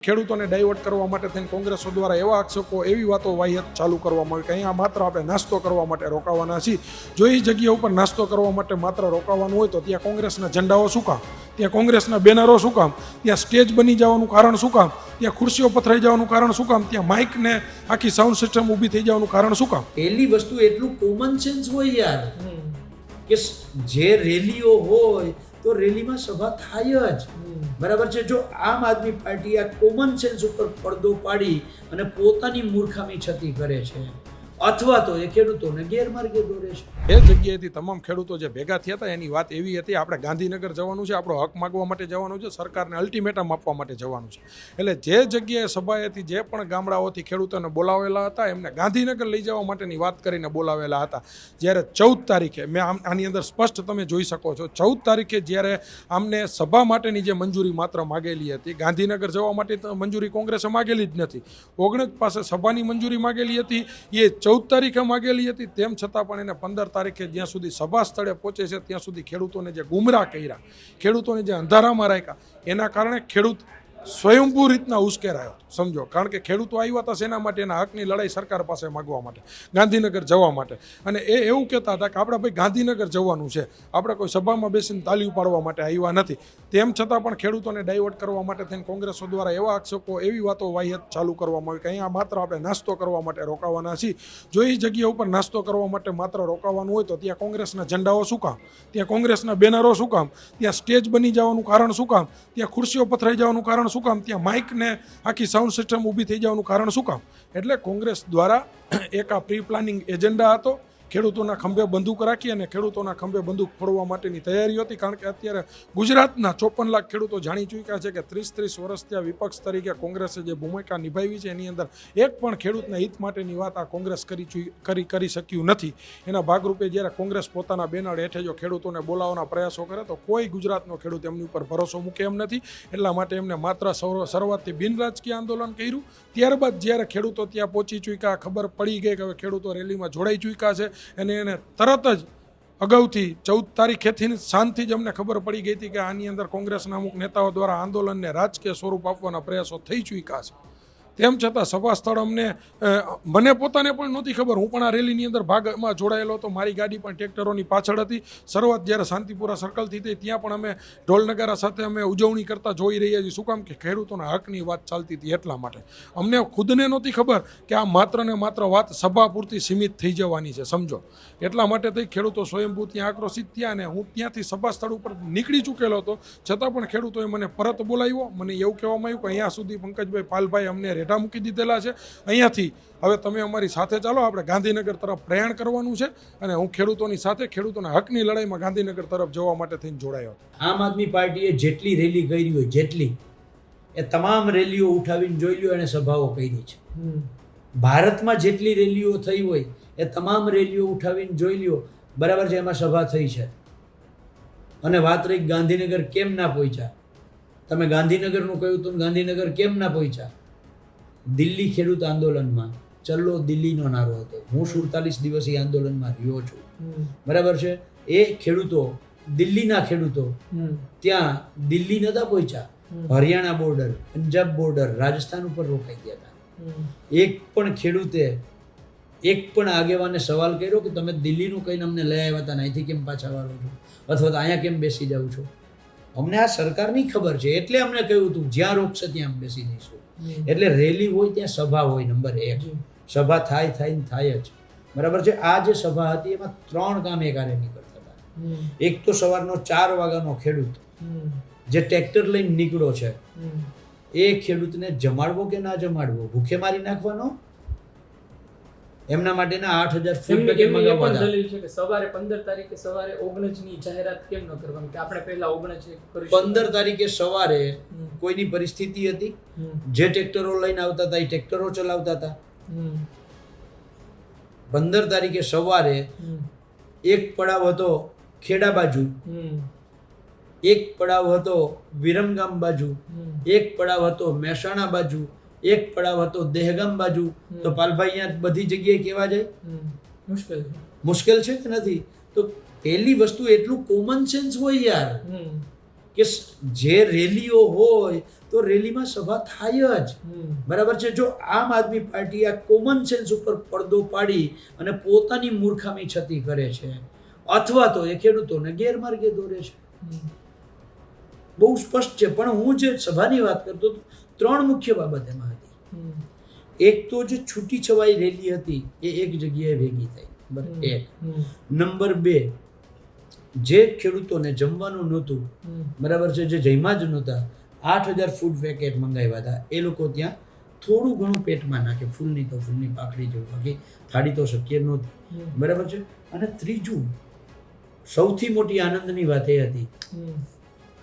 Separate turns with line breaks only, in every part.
ખેડૂતોને ડાયવર્ટ કરવા માટે થઈને કોંગ્રેસો દ્વારા એવા આક્ષેપો એવી વાતો વાહિયાત ચાલુ કરવામાં આવી કે અહીંયા માત્ર આપણે નાસ્તો કરવા માટે રોકાવાના છીએ. જો એ જગ્યા ઉપર નાસ્તો કરવા માટે માત્ર રોકાવાનું હોય તો ત્યાં કોંગ્રેસના ઝંડાઓ શું કામ, ત્યાં કોંગ્રેસના બેનરો શું કામ, ત્યાં સ્ટેજ બની જવાનું કારણ શું કામ, ત્યાં ખુરશીઓ પથરાઈ જવાનું કારણ શું કામ, ત્યાં માઇકને આખી સાઉન્ડ સિસ્ટમ ઊભી થઈ જવાનું કારણ શું કામ.
પહેલી વસ્તુ એટલું કોમન સેન્સ હોય યાર કે જે રેલીઓ હોય તો રેલીમાં સભા થાય જ, બરાબર છે. જો આમ આદમી પાર્ટી આ કોમન સેન્સ ઉપર પડદો પાડી અને પોતાની મૂર્ખામી છતી કરે છે અથવા તો એ ખેડૂતોને ગેરમાર્ગે દોરે છે.
એ જગ્યાએથી તમામ ખેડૂતો જે ભેગા થયા હતા એની વાત એવી હતી, આપણે ગાંધીનગર જવાનું છે, આપણો હક માગવા માટે જવાનું છે, સરકારને અલ્ટિમેટમ આપવા માટે જવાનું છે. એટલે જે જગ્યાએ સભાએથી જે પણ ગામડાઓથી ખેડૂતોને બોલાવેલા હતા એમને ગાંધીનગર લઈ જવા માટેની વાત કરીને બોલાવેલા હતા. જ્યારે 14 તારીખે મેં આની અંદર સ્પષ્ટ તમે જોઈ શકો છો, 14 તારીખે જ્યારે આમને સભા માટેની જે મંજૂરી માત્ર માગેલી હતી, ગાંધીનગર જવા માટે મંજૂરી કોંગ્રેસે માગેલી જ નથી. ઓગણજ પાસે સભાની મંજૂરી માગેલી હતી, એ 14 તારીખે માગેલી હતી. તેમ છતાં પણ એને 15 તારીખે જ્યાં સુધી સભા સ્થળે પહોંચે છે ત્યાં સુધી ખેડૂતોને જે ગુમરાહ કર્યા, ખેડૂતોને જે અંધારામાં રાખ્યા, એના કારણે ખેડૂત સ્વયંભૂ રીતના ઉશ્કેરાયો. સમજો, કારણ કે ખેડૂતો આવ્યા હતા શેના માટે? એના હકની લડાઈ સરકાર પાસે માગવા માટે, ગાંધીનગર જવા માટે. અને એ એવું કહેતા હતા કે આપણે ભાઈ ગાંધીનગર જવાનું છે, આપણે કોઈ સભામાં બેસીને તાલીઓ પાડવા માટે આવ્યા નથી. તેમ છતાં પણ ખેડૂતોને ડાયવર્ટ કરવા માટે થઈને કોંગ્રેસો દ્વારા એવા આક્ષેપો એવી વાતો વાહિયાત ચાલુ કરવામાં આવી કે અહીંયા માત્ર આપણે નાસ્તો કરવા માટે રોકાવાના છીએ. જો એ જગ્યા ઉપર નાસ્તો કરવા માટે માત્ર રોકાવાનું હોય તો ત્યાં કોંગ્રેસના ઝંડાઓ શું કામ, ત્યાં કોંગ્રેસના બેનરો શું કામ, ત્યાં સ્ટેજ બની જવાનું કારણ શું કામ, ત્યાં ખુરશીઓ પથરાઈ જવાનું કારણ શું કામ, ત્યાં માઇકને આખી સાઉન્ડ સિસ્ટમ ઊભી થઈ જવાનું કારણ શું કામ. એટલે કોંગ્રેસ દ્વારા એક આ પ્રી પ્લાનિંગ એજન્ડા હતો. ખેડૂતોના ખંભે બંદૂક રાખી અને ખેડૂતોના ખંભે બંદૂક ફોડવા માટેની તૈયારી હતી. કારણ કે અત્યારે ગુજરાતના 54 લાખ ખેડૂતો જાણી ચૂક્યા છે કે 30 વર્ષ ત્યાં વિપક્ષ તરીકે કોંગ્રેસે જે ભૂમિકા નિભાવી છે એની અંદર એક પણ ખેડૂતના હિત માટેની વાત આ કોંગ્રેસ કરી શક્યું નથી. એના ભાગરૂપે જ્યારે કોંગ્રેસ પોતાના બેનર હેઠે જો ખેડૂતોને બોલાવવાના પ્રયાસો કરે તો કોઈ ગુજરાતનો ખેડૂત એમની ઉપર ભરોસો મૂકે એમ નથી. એટલા માટે એમને માત્ર શરૂઆતથી બિનરાજકીય આંદોલન કર્યું. ત્યારબાદ જ્યારે ખેડૂતો ત્યાં પહોંચી ચૂક્યા, ખબર પડી ગઈ કે હવે ખેડૂતો રેલીમાં જોડાઈ ચૂક્યા છે, અને એને તરત જ અગાઉથી 14 તારીખેથી શાંતિ જ અમને ખબર પડી ગઈ હતી કે આની અંદર કોંગ્રેસના અમુક નેતાઓ દ્વારા આંદોલનને રાજકીય સ્વરૂપ આપવાના પ્રયાસો થઈ ચૂક્યા છે. તેમ છતાં સભા સ્થળ મને પોતાને પણ નહોતી ખબર. હું પણ આ રેલીની અંદર ભાગમાં જોડાયેલો હતો. મારી ગાડી પણ ટ્રેક્ટરોની પાછળ હતી. શરૂઆત જ્યારે શાંતિપુરા સર્કલથી થઈ ત્યાં પણ અમે ઢોલ નગારા સાથે અમે ઉજવણી કરતા જોઈ રહ્યા છીએ. શું કામ? કે ખેડૂતોના હકની વાત ચાલતી હતી એટલા માટે. અમને ખુદને નહોતી ખબર કે આ માત્ર ને માત્ર વાત સભા પૂરતી સીમિત થઈ જવાની છે. સમજો, એટલા માટે થઈ ખેડૂતો સ્વયંભૂ ત્યાં આક્રોશિત થયા અને હું ત્યાંથી સભા સ્થળ ઉપર નીકળી ચૂકેલો હતો. છતાં પણ ખેડૂતોએ મને પરત બોલાવ્યો. મને એવું કહેવામાં આવ્યું કે અહીંયા સુધી પંકજભાઈ પાલભાઈ અમને રેઢા મૂકી દીધેલા છે, અહીંયાથી હવે તમે અમારી સાથે ચાલો, આપણે ગાંધીનગર તરફ પ્રયાણ કરવાનું છે. અને હું ખેડૂતોની સાથે ખેડૂતોના હકની લડાઈમાં ગાંધીનગર તરફ જવા માટે થઈને જોડાયો હતો.
આમ આદમી પાર્ટીએ જેટલી રેલી કરી હોય, જેટલી એ તમામ રેલીઓ ઉઠાવીને જોઈ લ્યો એને સભાઓ કરી છે. ભારતમાં જેટલી રેલીઓ થઈ હોય એ તમામ રેલીઓ ઉઠાવીને જોઈ લ્યો, બરાબર છે, એમાં સભા થઈ છે. અને વાત રહી ગાંધીનગર કેમ ના પહોંચ્યા, તમે ગાંધીનગરનું કહ્યું તો ગાંધીનગર કેમ ના પહોંચ્યા? દિલ્હી ખેડૂત આંદોલનમાં ચલો દિલ્હીનો નારો હતો. હું 47 દિવસ એ આંદોલનમાં રહ્યો છું, બરાબર છે. એ ખેડૂતો, દિલ્હીના ખેડૂતો ત્યાં દિલ્હી નતા પહોંચ્યા, હરિયાણા બોર્ડર, પંજાબ બોર્ડર, રાજસ્થાન ઉપર રોકાઈ ગયા હતા. એક પણ ખેડૂતે, એક પણ આગેવાને સવાલ કર્યો કે તમે દિલ્હીનું કહીને અમને લઈ આવ્યા હતા ને અહીંથી કેમ પાછા વાળો છો, અથવા તો અહીંયા કેમ બેસી જાવ છો? અમને આ સરકારની ખબર છે એટલે અમને કહ્યું હતું જ્યાં રોકશે ત્યાં બેસી જઈશું. એટલે રેલી હોય ત્યાં સભા હોય. નંબર 1, સભા થાય જ, બરાબર છે. આ જે સભા હતી એમાં 3 કામ એકારે નીકળતા હતા. એક તો સવારનો 4 વાગ્યાનો ખેડૂત જે ટ્રેક્ટર લઈને નીકળ્યો છે, એ ખેડૂતને જમાડવો કે ના જમાડવો, ભૂખે મારી નાખવાનો, એમના માટેના 8000 ફૂડ પેકેટ મંગાવવાના.
દલીલ છે કે સવારે 15 તારીખે સવારે 19 ની જાહેરાત કેમ ન કરવાની, કે આપણે પહેલા 19 કરીશું.
15 તારીખે સવારે કોઈની પરિસ્થિતિ હતી, જે ટ્રેક્ટરો લઈને આવતા હતા એ ટ્રેક્ટરો ચલાવતા હતા. 15 તારીખે સવારે એક પડાવ હતો ખેડા બાજુ, એક પડાવ હતો વિરમગામ બાજુ, એક પડાવ હતો મહેસાણા બાજુ, એક પડાવ હતો દહેગામ બાજુ. તો પાલભાઈ અહીંયા બધી જગ્યાએ કેવા જાય? મુશ્કેલ છે કે નથી? તો પહેલી વસ્તુ એટલું કોમન સેન્સ હોય યાર કે જે રેલીઓ હોય તો રેલીમાં સભા થાય જ. બરાબર છે. જો આમ આદમી પાર્ટી આ કોમન સેન્સ ઉપર પડદો પાડી અને પોતાની મૂર્ખામી છતી કરે છે અથવા તો એ ખેડૂતોને ગેરમાર્ગે દોરે છે, બહુ સ્પષ્ટ છે. પણ હું જે સભાની વાત કરતો હતો, 3 મુખ્ય બાબત એમાં હતી. એક તો જે છૂટી છવાઈ રેલી હતી એ એક જગ્યાએ ભેગી થઈ, બરાબર, એક. નંબર 2, જે ખેડૂતોને જમવાનું નહોતું, બરાબર છે, જે જમ્યા જ નહોતા, 8000 ફૂડ પેકેટ મંગાવ્યા હતા, એ લોકો ત્યાં થોડું ઘણું પેટમાં નાખે, ફૂલની તો ફૂલની પાકડી જેવું, બાકી થાળી તો શક્ય નહોતી, બરાબર છે. અને ત્રીજું, સૌથી મોટી આનંદની વાત એ હતી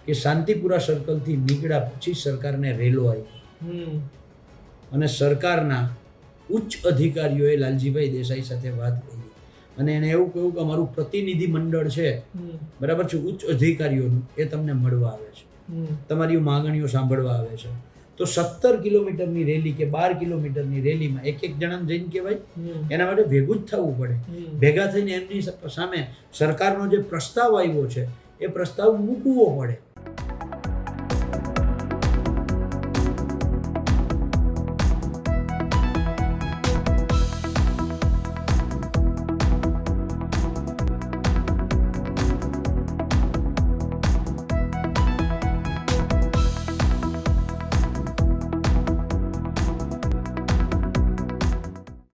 કે શાંતિપુરા સર્કલથી નીકળ્યા પછી સરકારને રેલો આવી અને સરકારના ઉચ્ચ અધિકારીઓએ લાલજીભાઈ દેસાઈ સાથે વાત કરી અને એને એવું કહ્યું કે અમારું પ્રતિનિધિ મંડળ છે, બરાબર છે, ઉચ્ચ અધિકારીઓનું, એ તમને મળવા આવે છે, તમારી માંગણીઓ સાંભળવા આવે છે. તો 17 કિલોમીટરની રેલી કે 12 કિલોમીટરની રેલીમાં એક જણાને જઈને કહેવાય, એના માટે ભેગું જ થવું પડે. ભેગા થઈને એમની સામે સરકારનો જે પ્રસ્તાવ આવ્યો છે એ પ્રસ્તાવ મૂકવો પડે.